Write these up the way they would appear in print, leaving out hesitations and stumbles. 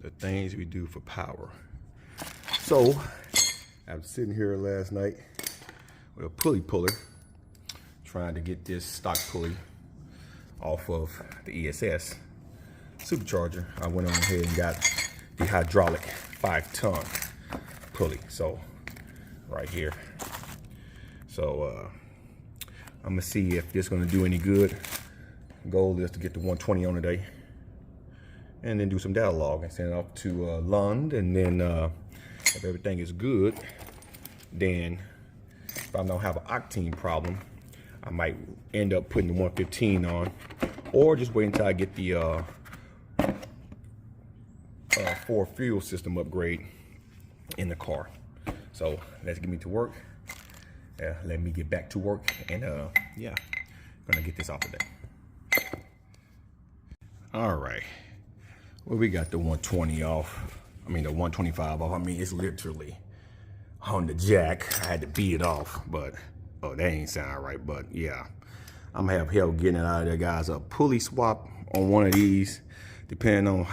the things we do for power. So I was sitting here last night with a pulley puller trying to get this stock pulley off of the ESS Supercharger. I went on ahead and got the hydraulic 5-ton pulley. So right here. So I'm gonna see if this is gonna do any good. Goal is to get to 120 on today, and then do some data log and send it off to Lund. And then if everything is good, then if I don't have an octane problem, I might end up putting the 115 on, or just wait until I get the Ford fuel system upgrade in the car. So let's get me to work. Let me get back to work, and yeah, gonna get this off today. All right, well, we got the 120 off. I mean the 125 off. I mean, it's literally on the jack. I had to beat it off, but oh, that ain't sound right. But yeah, I'm gonna have help getting it out of there, guys. A pulley swap on one of these, depending on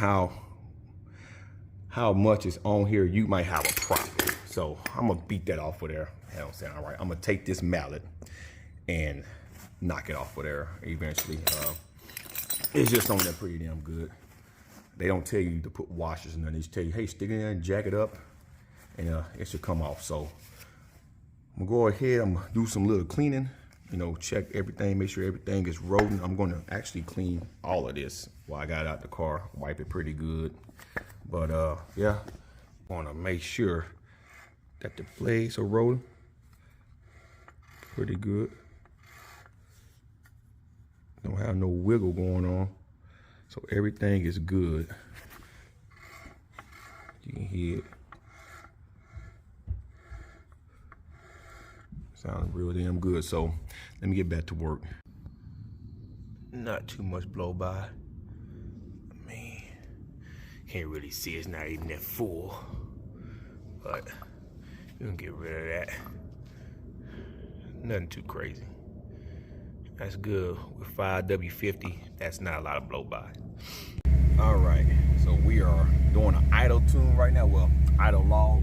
how much is on here, you might have a problem. So I'm gonna beat that off of there. That don't sound right. I'm gonna take this mallet and knock it off of there eventually. It's just on there pretty damn good. They don't tell you to put washers in there. They just tell you, hey, stick it in there and jack it up, and it should come off. So I'm gonna go ahead, I'm gonna do some little cleaning, you know, check everything, make sure everything is rolling. I'm gonna actually clean all of this while I got it out the car, wipe it pretty good. But yeah, I wanna make sure that the blades are rolling pretty good. Don't have no wiggle going on, so everything is good. You can hear it. Sounds real damn good. So let me get back to work. Not too much blow by. I mean, can't really see, it's not even that full, but you can get rid of that. Nothing too crazy. That's good. With 5W50, that's not a lot of blow by. All right, so we are doing an idle tune right now. Well, idle log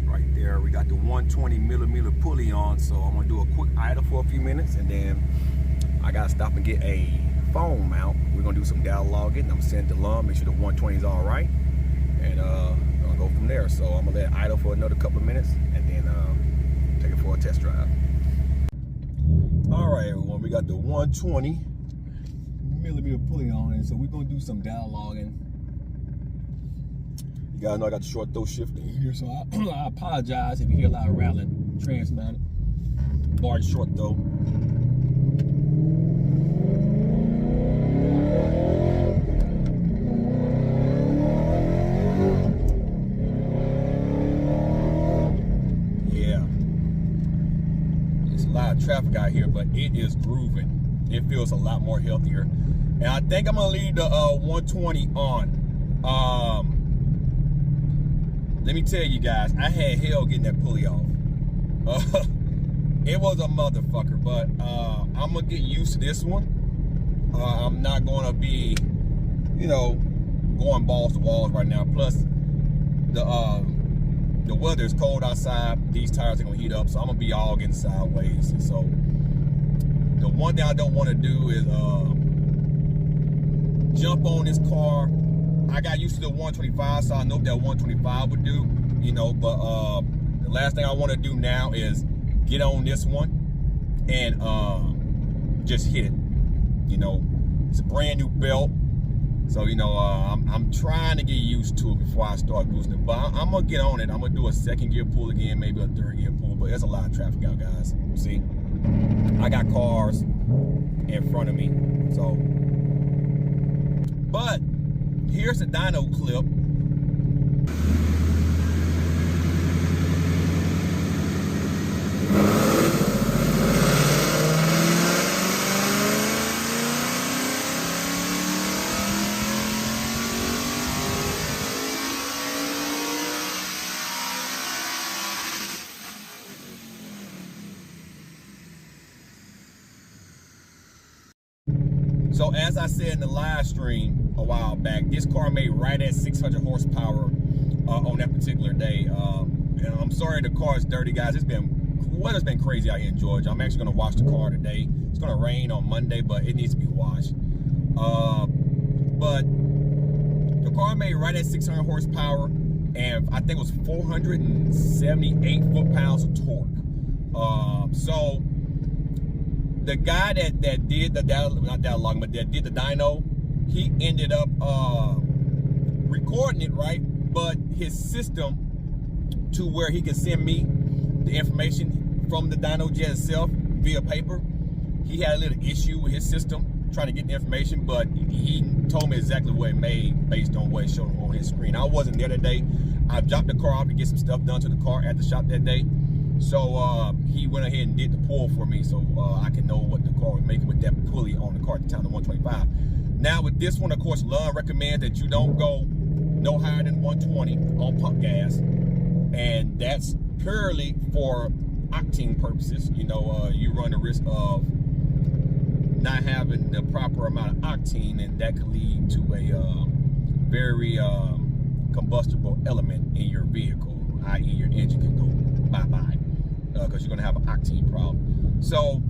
right there. We got the 120mm pulley on, so I'm gonna do a quick idle for a few minutes, and then I gotta stop and get a phone mount. We're gonna do some data logging. I'm gonna send it to Lund, make sure the 120 is all right, and I'm gonna go from there. So I'm gonna let it idle for another couple of minutes, and then take it for a test drive. All right, everyone, we got the 120mm pulley on, and so we're gonna do some data logging. You guys know I got the short throw shifter here, so I apologize if you hear a lot of rattling. Transmounted, large short throw. Traffic out here, but it is grooving. It feels a lot more healthier, and I think I'm gonna leave the 120 on. Let me tell you guys, I had hell getting that pulley off. It was a motherfucker, but I'm gonna get used to this one. I'm not gonna be, you know, going balls to walls right now. Plus the weather is cold outside. These tires are gonna heat up, so I'm gonna be all getting sideways. And so the one thing I don't want to do is jump on this car. I got used to the 125, so I know what that 125 would do, you know. But the last thing I want to do now is get on this one and just hit it. You know, it's a brand new belt. So, you know, I'm trying to get used to it before I start boosting it. But I'm going to get on it. I'm going to do a second gear pull again, maybe a third gear pull. But there's a lot of traffic out, guys. See? I got cars in front of me. So, but here's the dyno clip. So as I said in the live stream a while back, this car made right at 600 horsepower on that particular day. And I'm sorry the car is dirty, guys. Weather's been crazy out here in Georgia. I'm actually gonna wash the car today. It's gonna rain on Monday, but it needs to be washed. But the car made right at 600 horsepower, and I think it was 478 foot-pounds of torque. So the guy that did the that did the dyno, he ended up recording it, right? But his system to where he can send me the information from the dyno jet itself via paper, he had a little issue with his system trying to get the information, but he told me exactly what it made based on what it showed on his screen. I wasn't there that day. I dropped the car off to get some stuff done to the car at the shop that day. So he went ahead and did the pull for me, so I can know what the car was making with that pulley on the car at the time, the 125. Now with this one, of course, Lund recommends that you don't go no higher than 120 on pump gas, and that's purely for octane purposes. You know, you run the risk of not having the proper amount of octane, and that could lead to a very combustible element in your vehicle, i.e. your engine can go bye-bye because you're going to have an octane problem. So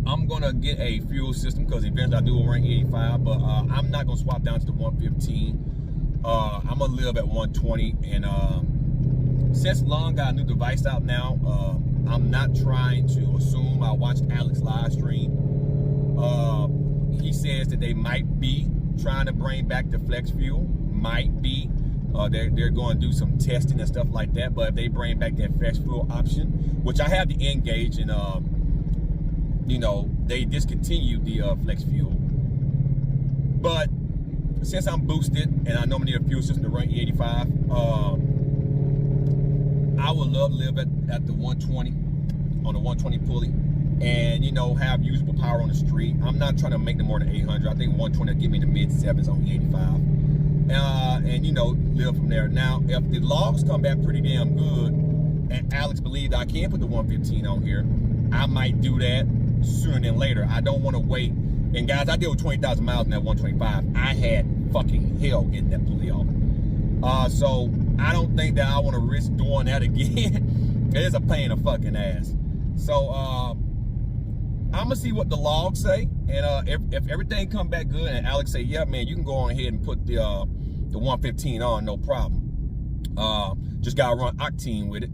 I'm going to get a fuel system because eventually I do a rank 85, but I'm not going to swap down to the 115. I'm going to live at 120, and since Lund got a new device out now, I'm not trying to assume. I watched Alex's live stream. He says that they might be trying to bring back the flex fuel. Might be. They're going to do some testing and stuff like that. But if they bring back that flex fuel option, which I have the Engage, and you know, they discontinued the flex fuel. But since I'm boosted and I normally need a fuel system to run E85, I would love to live at the 120 on the 120 pulley, and you know, have usable power on the street. I'm not trying to make them more than 800. I think 120 will give me the mid 7s on E85. And you know, live from there. Now, if the logs come back pretty damn good, and Alex believed I can put the 115 on here, I might do that sooner than later. I don't want to wait. And guys, I did with 20,000 miles in that 125. I had fucking hell getting that pulley off. So I don't think that I want to risk doing that again. It is a pain in the fucking ass. So I'm gonna see what the logs say, and if everything come back good, and Alex say, yeah, man, you can go on ahead and put the 115 on, no problem. Just gotta run octane with it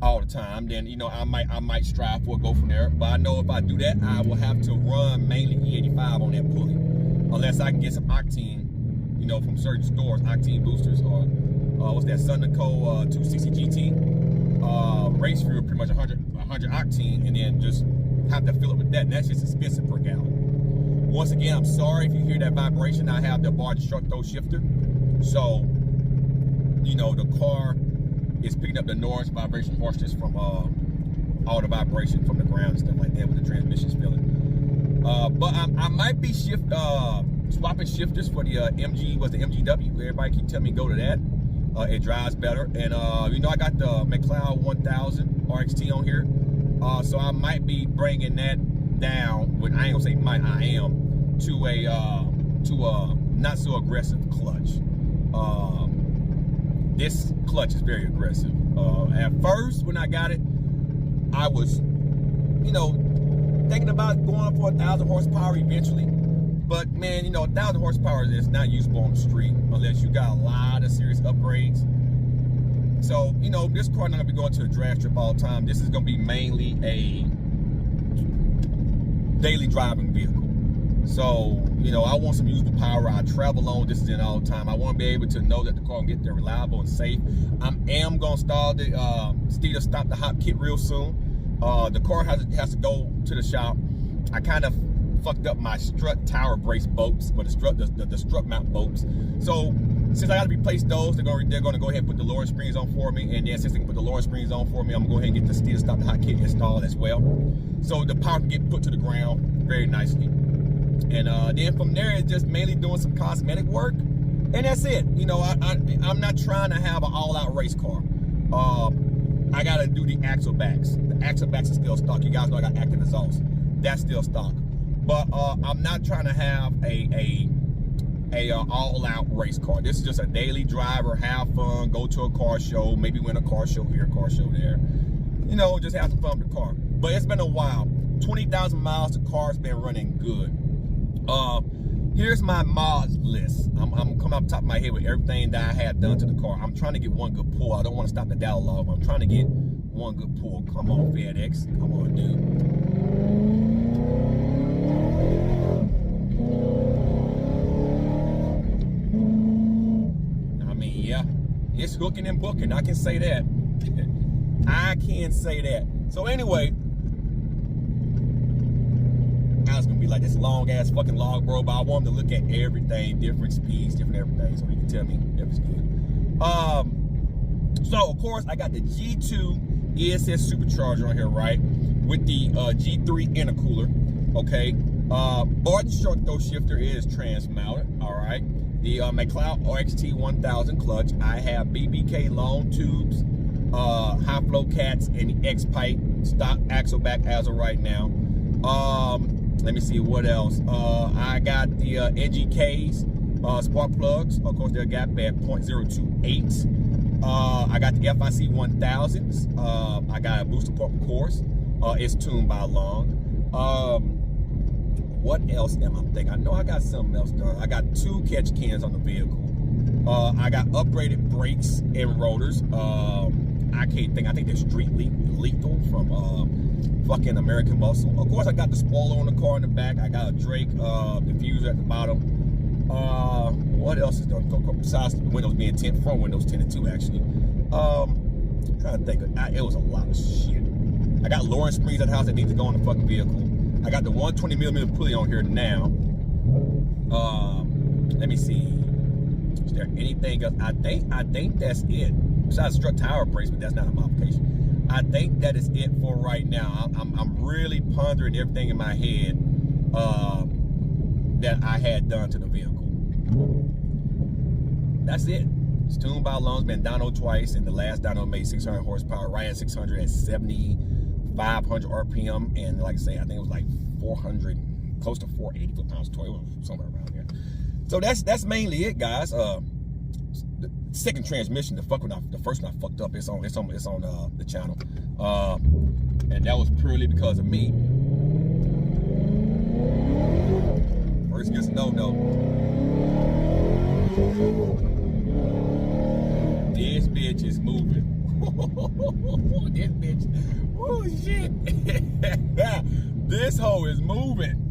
all the time. Then you know, I might strive for it, go from there. But I know if I do that, I will have to run mainly E85 on that pulley, unless I can get some octane, you know, from certain stores, octane boosters, or what's that, Sunnico 260 GT race fuel, pretty much 100 octane, and then just have to fill it with that, and that's just expensive per gallon. Once again, I'm sorry if you hear that vibration. I have the bar destructo shifter, so you know, the car is picking up the noise, vibration, harshness from all the vibration from the ground and stuff like that with the transmission's feeling. But I might be swapping shifters for the MGW. Everybody keep telling me go to that. It drives better, and you know, I got the McLeod 1000 RXT on here. So I might be bringing that down with, I ain't gonna say might, I am, to a not so aggressive clutch. This clutch is very aggressive. At first, when I got it, I was, you know, thinking about going for 1,000 horsepower eventually. But man, you know, 1,000 horsepower is not usable on the street unless you got a lot of serious upgrades. So, you know, this car not gonna be going to a drag strip all the time. This is gonna be mainly a daily driving vehicle. So, you know, I want some usable power. I travel long distance all the time. I want to be able to know that the car can get there reliable and safe. I am gonna install the Steeder Stop the Hop kit real soon. The car has to go to the shop. I kind of fucked up my strut tower brace bolts, but the strut mount bolts. So since I got to replace those, they're gonna go ahead and put the lowering springs on for me. And then since they can put the lowering springs on for me, I'm gonna go ahead and get the Steeder Stop the Hot kit installed as well, so the power can get put to the ground very nicely. And then from there, it's just mainly doing some cosmetic work, and that's it. You know, I'm not trying to have an all-out race car. I gotta do the axle backs. The axle backs are still stock. You guys know I got active exhaust. That's still stock. but I'm not trying to have a all-out race car. This is just a daily driver, have fun, go to a car show, maybe win a car show here, car show there. You know, just have some fun with the car. But it's been a while. 20,000 miles, the car's been running good. Here's my mods list. I'm coming off the top of my head with everything that I had done to the car. I'm trying to get one good pull. I don't want to stop the dialogue, but I'm trying to get one good pull. Come on, FedEx. Come on, dude. I mean, yeah, it's hooking and booking. I can say that. I can say that. So anyway, I was gonna be like this long ass fucking log, bro, but I want him to look at everything, different speeds, different everything, so he can tell me if it's good. So of course I got the G2 ESS Supercharger on here, right, with the G3 intercooler. Okay, Barton short throw shifter is trans mounted. All right, the McLeod RXT 1000 clutch. I have BBK long tubes, high flow cats, and X pipe stock axle back as of right now. Let me see what else. I got the NGKs spark plugs. Of course, they're gap at 0.028. I got the FIC 1000s. I got a booster pump, of course. It's tuned by Long. What else am I thinking? I know I got something else done. I got 2 catch cans on the vehicle. I got upgraded brakes and rotors. I can't think. I think they're street lethal from fucking American Muscle. Of course, I got the spoiler on the car in the back. I got a Drake diffuser at the bottom. What else is there? Besides the windows being tint, front windows tinted too, actually. I'm trying to think. It was a lot of shit. I got lowering springs at the house that need to go on the fucking vehicle. I got the 120mm pulley on here now. Let me see. Is there anything else? I think that's it. Besides strut tire brakes, but that's not a modification. I think that is it for right now. I'm really pondering everything in my head that I had done to the vehicle. That's it. It's tuned by Long's, been dyno twice, and the last dyno made 600 horsepower, right at 600 at 7,500 RPM, and like I say, I think it was like 400, close to 480 foot-pounds of torque. It was somewhere around there. So that's mainly it, guys. The second transmission, the first one I fucked up. It's on the channel, and that was purely because of me. First gets no. This bitch is moving. This bitch, oh shit. This hoe is moving.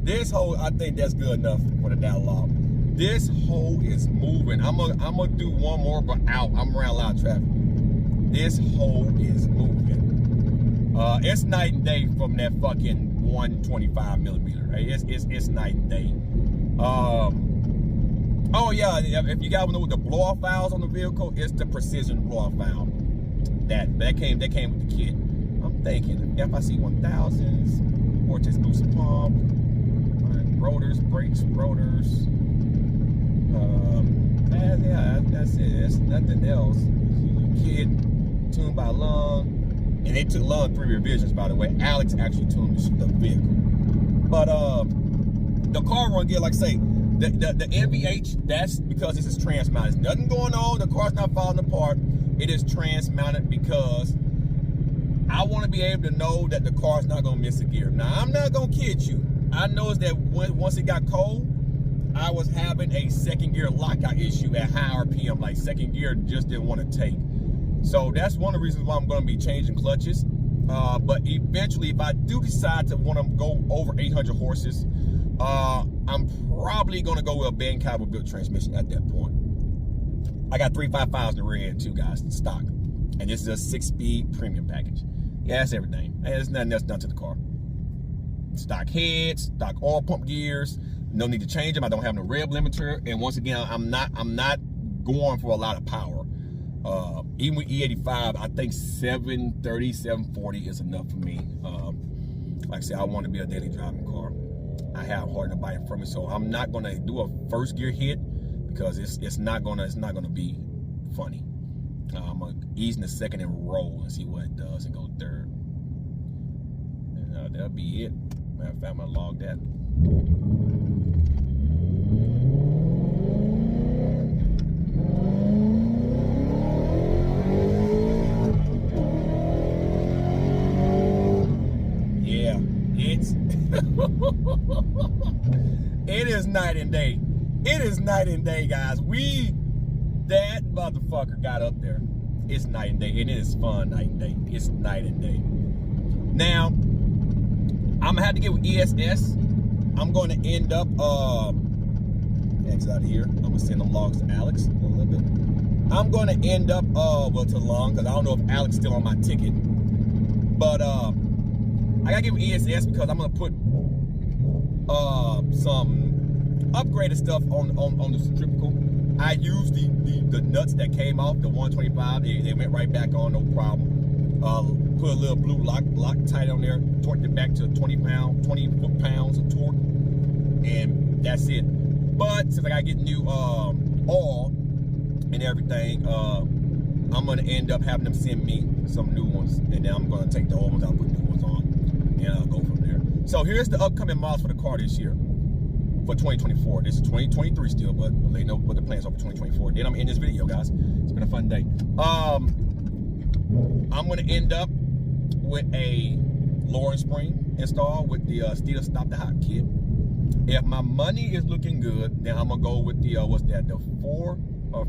This hoe, I think that's good enough for the dialogue. This hoe is moving. I'm gonna do one more, but out. I'm around a lot of traffic. This hoe is moving. It's night and day from that fucking 125mm. Right? It's night and day. Oh yeah, if you guys know what the blow-off valves on the vehicle, it's the precision blow-off valve. That came with the kit. I'm thinking FIC 1000s, vortex booster pump, rotors, brakes, rotors. Yeah, that's it. There's nothing else. Kit tuned by Long, and they took Long 3 revisions, by the way. Alex actually tuned the vehicle, but the car run good. Like I say, the NVH, that's because this is trans mounted. There's nothing going on. The car's not falling apart. It is trans mounted because I want to be able to know that the car's not gonna miss a gear. Now, I'm not gonna kid you. I noticed that once it got cold, I was having a second gear lockout issue at high RPM. Like second gear just didn't want to take. So that's one of the reasons why I'm going to be changing clutches. But eventually, if I do decide to want to go over 800 horses, I'm probably going to go with a band caliber built transmission at that point. I got 355s in the rear end too, guys, stock. And this is a 6-speed premium package. Yeah, that's everything. There's nothing else done to the car. Stock heads, stock oil pump gears. No need to change them. I don't have no rev limiter, and once again, I'm not going for a lot of power. Even with E85, I think 730, 740 is enough for me. Like I said, I want to be a daily driving car. I have hard enough bite from it, so I'm not gonna do a first gear hit because it's not gonna be funny. I'm gonna ease in the second and roll and see what it does and go third. And that'll be it. Matter of fact, I'm gonna log that. Yeah, it's it is night and day. It is night and day, guys. That motherfucker got up there. It's night and day, and it is fun night and day. It's night and day. Now, I'm gonna have to get with ESS. I'm going to end up exit out of here. I'm gonna send them logs to Alex in a little bit. I'm going to end up well to Long, because I don't know if Alex is still on my ticket. But I gotta get with ESS because I'm gonna put some upgraded stuff on the centrifugal. I used the nuts that came off the 125. They went right back on, no problem. Put a little blue Loctite on there, torqued it back to 20 foot-pounds of torque, and that's it. But since I gotta get new oil and everything, I'm gonna end up having them send me some new ones, and then I'm gonna take the old ones out, put new ones on, and I'll go from there. So here's the upcoming miles for the car this year. For 2024. This is 2023 still, but they know what the plans are for 2024. Then I'm in this video, guys. It's been a fun day. I'm gonna end up with a lowering spring install with the Steeder Stop the Hot kit. If my money is looking good, then I'm gonna go with the the 4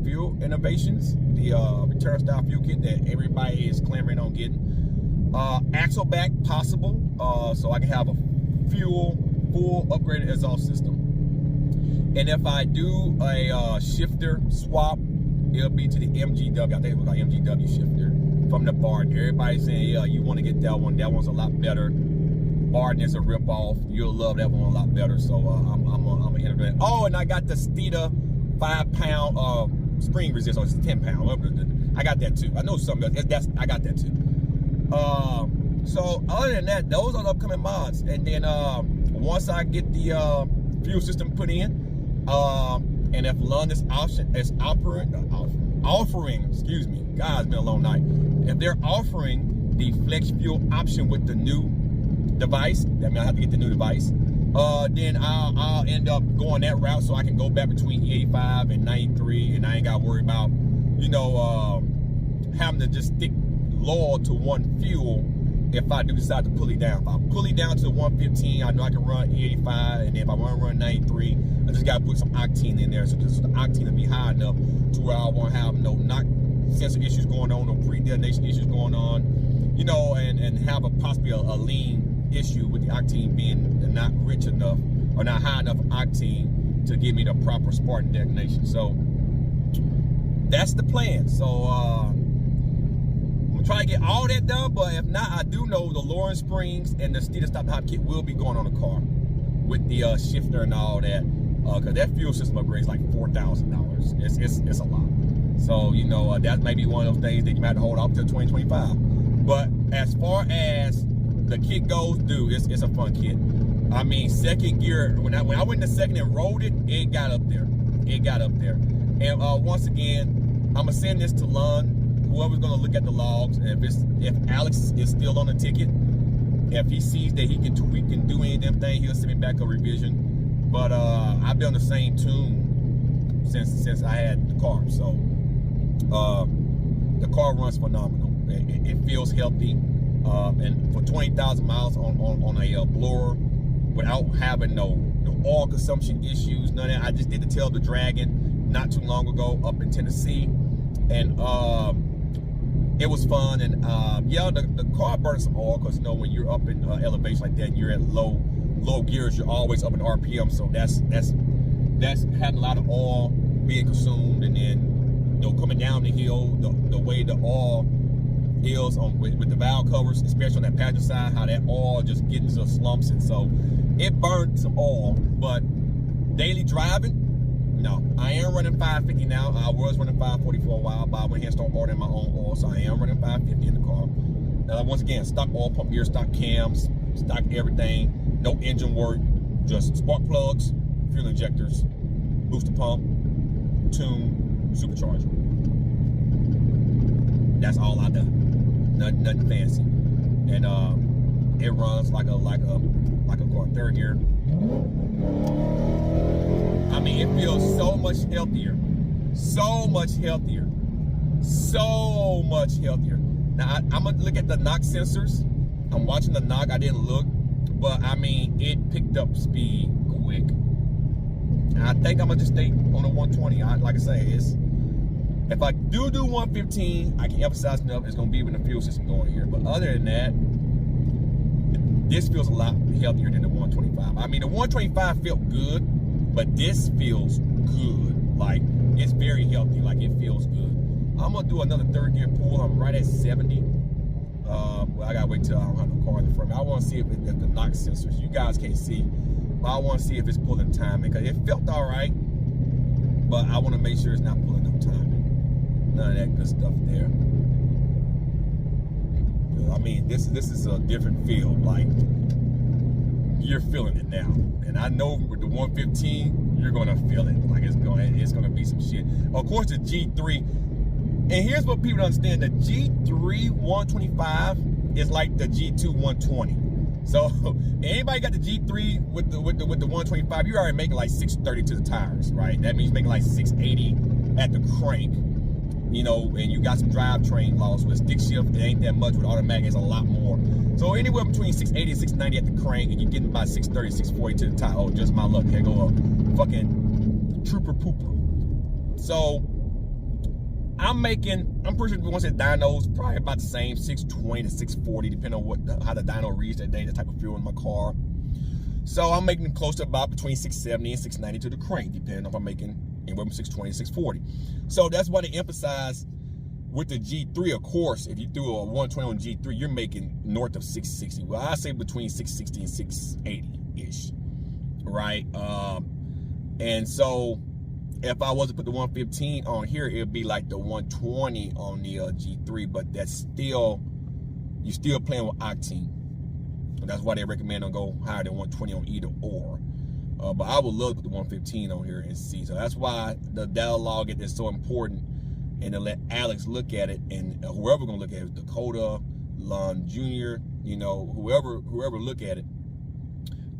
fuel innovations, the return style fuel kit that everybody is clamoring on getting. Axle back possible, so I can have a full upgraded exhaust system. And if I do a shifter swap, it'll be to the MGW. I think it's called MGW shifter from the Barton. Everybody's saying, yeah, you want to get that one. That one's a lot better. Barton is a ripoff. You'll love that one a lot better. So I'm gonna enter that. Oh, and I got the Steeder 5-pound spring resist. So it's 10-pound. I got that too. I know something else. I got that too. So other than that, those are the upcoming mods. And then once I get the fuel system put in, and if London's offering, excuse me, God, it's been a long night. If they're offering the flex fuel option with the new device, that means I have to get the new device. Then I'll end up going that route, so I can go back between 85 and 93, and I ain't got to worry about, you know, having to just stick loyal to one fuel. If I do decide to pull it down, if I pull it down to 115, I know I can run 85, and then if I want to run 93, I just got to put some octane in there, so just the octane will be high enough to where I won't have no knock sensor issues going on, no pre-detonation issues going on, you know, and have possibly a lean issue with the octane being not rich enough or not high enough octane to give me the proper Spartan detonation. So that's the plan. So I'm trying to get all that done, but if not, I do know the lowering springs and the Steeder Stop the Hot kit will be going on the car with the shifter and all that, because that fuel system upgrade is like $4,000. It's a lot. So, you know, that may be one of those things that you might have to hold off till 2025. But as far as the kit goes, dude, it's a fun kit. I mean, second gear, when I went to second and rolled it, it got up there. It got up there. And once again, I'm gonna send this to Lund, whoever's gonna look at the logs, and if Alex is still on the ticket, if he sees that he can tweak and do any of them things, he'll send me back a revision. But I've been on the same tune since I had the car. So the car runs phenomenal. It feels healthy, and for 20,000 miles on a blower, without having no oil consumption issues, none of that. I just did the Tail of the Dragon not too long ago up in Tennessee, and it was fun. And yeah, the car burns some oil, because you know when you're up in elevation like that, and you're at low gears, you're always up in RPM. So that's having a lot of oil being consumed, and then, you know, coming down the hill, the way the oil is with the valve covers, especially on that passenger side, how that oil just gets into slumps, and so it burned some oil. But daily driving, no, I am running 550 now. I was running 540 for a while, but I went ahead and started ordering my own oil, so I am running 550 in the car. Once again, stock oil pump gear, stock cams, stock everything, no engine work, just spark plugs, fuel injectors, booster pump, tune, supercharger. That's all I done. Nothing fancy. And it runs like a like I'm going third gear. I mean, it feels so much healthier. So much healthier. So much healthier. Now, I'm going to look at the knock sensors. I'm watching the knock. I didn't look. But, I mean, it picked up speed quick. And I think I'm going to just stay on the 120. Like I say, if I do 115, I can emphasize enough, it's going to be with the fuel system going here. But other than that, this feels a lot healthier than the 125. I mean, the 125 felt good, but this feels good. Like, it's very healthy. Like, it feels good. I'm going to do another third gear pull. I'm right at 70. Well, I got to wait till I don't have no car in the front. I want to see if the knock sensors, you guys can't see, but I want to see if it's pulling timing, because it felt all right, but I want to make sure it's not pulling no timing. None of that good stuff there. I mean, this is a different feel. Like, you're feeling it now, and I know with the 115, you're gonna feel it. Like, it's gonna be some shit. Of course, the G3, and here's what people don't understand: the G3 125 is like the G2 120. So, anybody got the G3 with the 125, you're already making like 630 to the tires, right? That means you're making like 680 at the crank. You know, and you got some drivetrain loss with stick shift. It ain't that much. With automatic, it's a lot more. So anywhere between 680 and 690 at the crank, and you're getting about 630, 640 to the tire. Oh, just my luck. Here go a fucking trooper pooper. So I'm pretty sure once it dynos, probably about the same, 620 to 640, depending on how the dyno reads that day, the type of fuel in my car. So I'm making close to about between 670 and 690 to the crank, depending on if I'm making anywhere from 620 to 640. So that's why they emphasize with the G3, of course, if you do a 120 on G3, you're making north of 660. Well, I say between 660 and 680-ish, right? And so if I was to put the 115 on here, it would be like the 120 on the G3, but that's still, you're still playing with octane. That's why they recommend to go higher than 120 on either or. But I would love to put the 115 on here and see. So that's why the dialogue is so important, and to let Alex look at it, and whoever gonna look at it, Dakota, Lon Jr., you know, whoever look at it,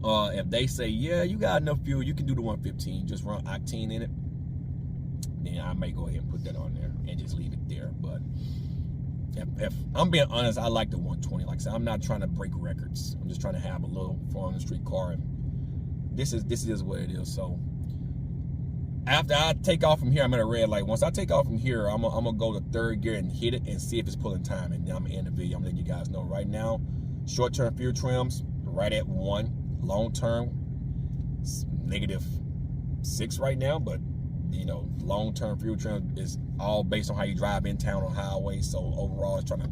if they say, yeah, you got enough fuel, you can do the 115, just run octane in it, then I may go ahead and put that on there and just leave it there. But if I'm being honest, I like the 120. Like I said, I'm not trying to break records. I'm just trying to have a little fun on the street car, and this is what it is. So after I take off from here, I'm at a red light. Once I take off from here, I'm gonna go to third gear and hit it and see if it's pulling time, and then I'm gonna end the video. I'm letting you guys know right now. Short-term fuel trims right at 1. Long-term, -6 right now, but you know, long-term fuel trim is all based on how you drive in town on highways. So overall, it's trying to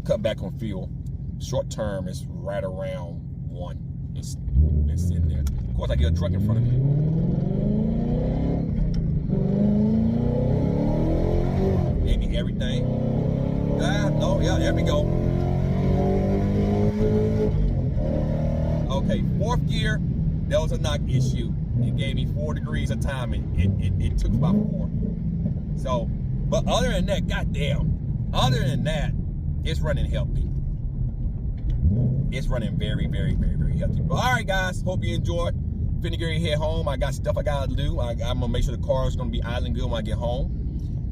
cut back on fuel. Short-term is right around 1. It's in there. Of course, I get a truck in front of me. Maybe everything. No, yeah, there we go. Okay, 4th gear, there was a knock issue. It gave me 4 degrees of time, and it took about 4. So, but other than that, goddamn, other than that, it's running healthy. It's running very, very, very, very healthy. But all right, guys, hope you enjoyed. Finna get ready to head home. I got stuff I gotta do. I'm gonna make sure the car is gonna be idling good when I get home,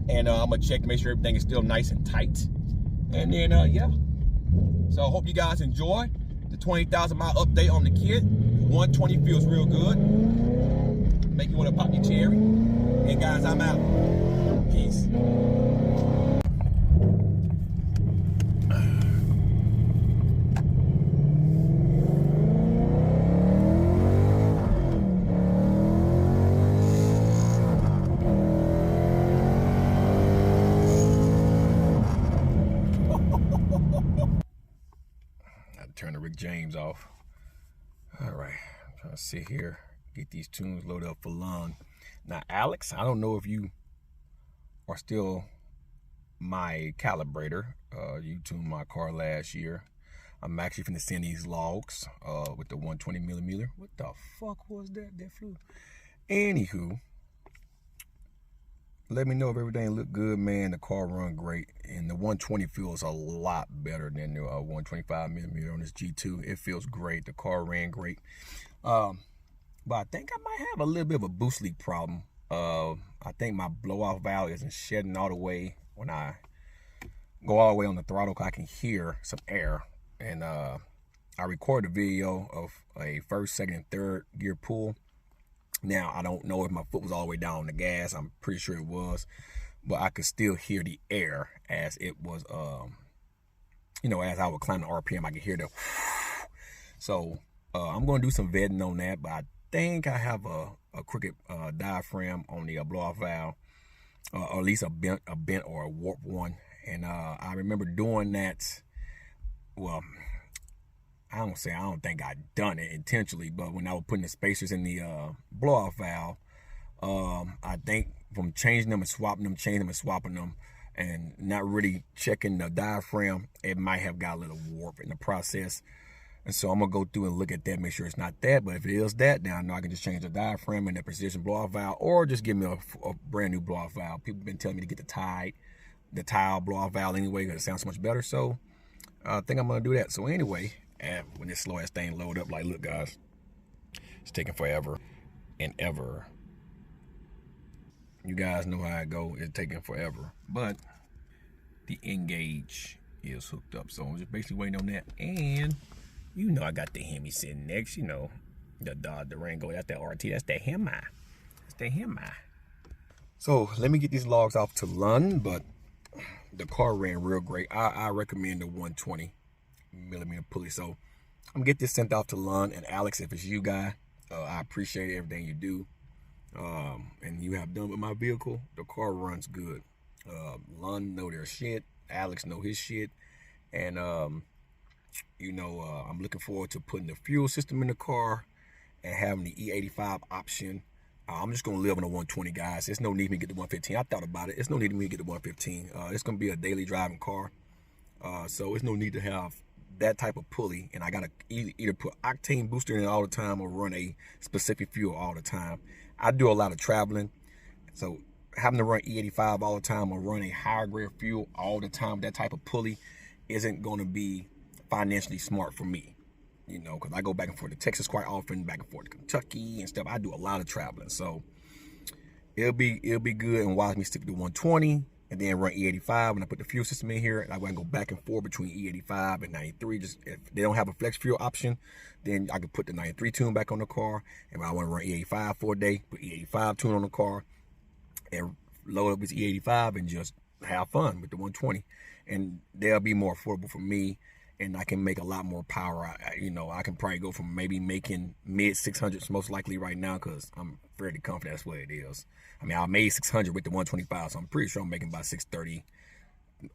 and I'm gonna check to make sure everything is still nice and tight. And then yeah. So I hope you guys enjoy the 20,000 mile update on the kit. 120 feels real good. Make you want to pop your cherry. And guys, I'm out. Peace. Turn the Rick James off. All right, I'm trying to sit here, get these tunes loaded up for Lon. Now, Alex, I don't know if you are still my calibrator. You tuned my car last year. I'm actually finna send these logs with the 120 millimeter. What the fuck was that? That flew. Anywho, let me know if everything look good, man. The car run great, and the 120 feels a lot better than the 125 millimeter on this G2. It feels great. The car ran great. But I think I might have a little bit of a boost leak problem. I think my blow-off valve isn't shedding all the way. When I go all the way on the throttle, I can hear some air. And I recorded a video of a first, second, and third gear pull. Now, I don't know if my foot was all the way down on the gas. I'm pretty sure it was. But I could still hear the air as it was, as I would climb the RPM, I could hear the So I'm going to do some vetting on that, but I think I have a crooked diaphragm on the blow-off valve, or at least a bent or a warped one. And I remember doing that. Well, I don't think I done it intentionally, but when I was putting the spacers in the blow-off valve, I think from changing them and swapping them, changing them and swapping them, and not really checking the diaphragm, it might have got a little warp in the process. And so I'm going to go through and look at that, make sure it's not that. But if it is that, then I know I can just change the diaphragm and the precision blow-off valve, or just give me a brand new blow-off valve. People have been telling me to get the tile blow-off valve anyway, because it sounds so much better. So I think I'm going to do that. So anyway, when this slow ass thing load up, like, look, guys, it's taking forever and ever. You guys know how it go. It's taking forever. But the Engage is hooked up. So I'm just basically waiting on that. And you know I got the Hemi sitting next, the Dodge Durango. That's that RT. That's that Hemi. That's that Hemi. So let me get these logs off to Lund, but the car ran real great. I recommend the 120 millimeter pulley. So I'm gonna get this sent off to Lund. And Alex, if it's you, guy, I appreciate everything you do. And you have done with my vehicle. The car runs good. Lund know their shit. Alex know his shit. And I'm looking forward to putting the fuel system in the car and having the E85 option. I'm just going to live on a 120, guys. There's no need for me to get the 115. I thought about it. There's no need for me to get the 115. It's going to be a daily driving car. So there's no need to have that type of pulley. And I got to either put octane booster in it all the time or run a specific fuel all the time. I do a lot of traveling. So having to run E85 all the time or run a higher grade fuel all the time with that type of pulley isn't going to be financially smart for me, because I go back and forth to Texas quite often, back and forth to Kentucky and stuff. I do a lot of traveling, so it'll be good and wise me stick to 120 and then run E85 when I put the fuel system in here. And I can go back and forth between E85 and 93. Just if they don't have a flex fuel option, then I can put the 93 tune back on the car. And if I want to run E85 for a day, put E85 tune on the car and load up this E85 and just have fun with the 120. And they'll be more affordable for me. And I can make a lot more power. I can probably go from maybe making mid 600s most likely right now, because I'm fairly confident that's what it is. I mean, I made 600 with the 125, so I'm pretty sure I'm making about 630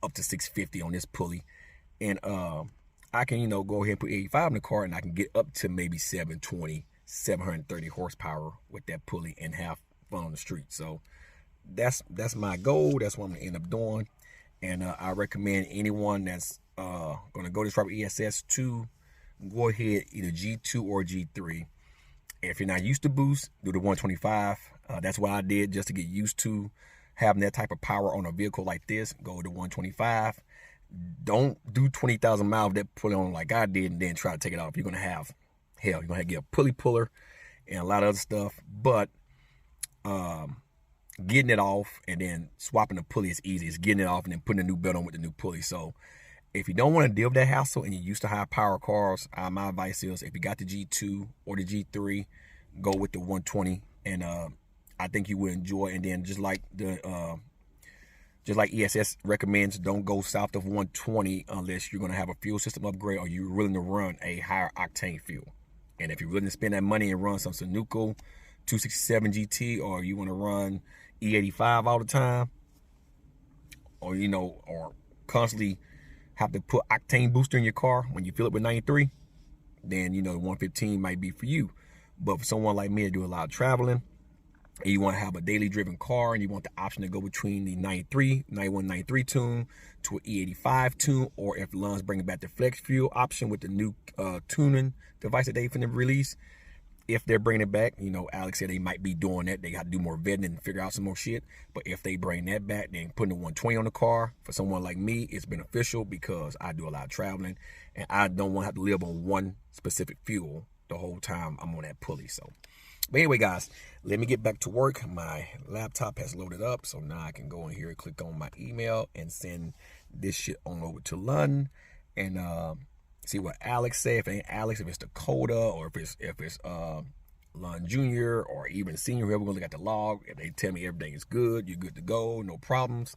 up to 650 on this pulley. And I can, go ahead and put 85 in the car, and I can get up to maybe 720, 730 horsepower with that pulley and have fun on the street. So that's my goal. That's what I'm gonna end up doing. And I recommend anyone that's going to go this route with ESS to go ahead, either G2 or G3. If you're not used to boost, do the 125. That's what I did just to get used to having that type of power on a vehicle like this. Go to 125. Don't do 20,000 miles of that pulley on like I did and then try to take it off. You're going to have, you're going to have to get a pulley puller and a lot of other stuff. But getting it off and then swapping the pulley is easy. It's getting it off and then putting a new belt on with the new pulley. So if you don't want to deal with that hassle and you're used to high power cars, my advice is if you got the G2 or the G3, go with the 120, and I think you will enjoy. And then just like ESS recommends, don't go south of 120 unless you're going to have a fuel system upgrade or you're willing to run a higher octane fuel. And if you're willing to spend that money and run some Sunoco 267 GT, or you want to run E85 all the time, or or constantly have to put octane booster in your car when you fill it with 93, then the 115 might be for you. But for someone like me to do a lot of traveling and you want to have a daily driven car and you want the option to go between the 91, 93 tune to an E85 tune, or if Lund's bringing back the flex fuel option with the new tuning device that they finna release, if they're bringing it back, you know, Alex said they might be doing that. They got to do more vetting and figure out some more shit. But if they bring that back, then putting the 120 on the car, for someone like me, it's beneficial because I do a lot of traveling and I don't want to have to live on one specific fuel the whole time I'm on that pulley. So, but anyway, guys, let me get back to work. My laptop has loaded up, so now I can go in here and click on my email and send this shit on over to London and see what Alex say. If it ain't Alex, if it's Dakota, or if it's Lon Jr. or even Senior, whoever gonna look at the log, if they tell me everything is good, you're good to go, no problems,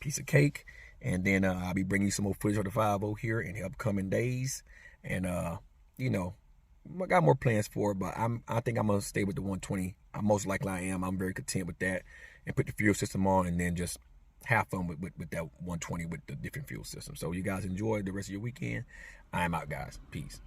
piece of cake. And then I'll be bringing you some more footage of the 5.0 here in the upcoming days. And you know, I got more plans for it, but I think I'm gonna stay with the 120. Most likely I am. I'm very content with that, and put the fuel system on, and then just have fun with that 120 with the different fuel system. So you guys enjoy the rest of your weekend. I am out, guys. Peace.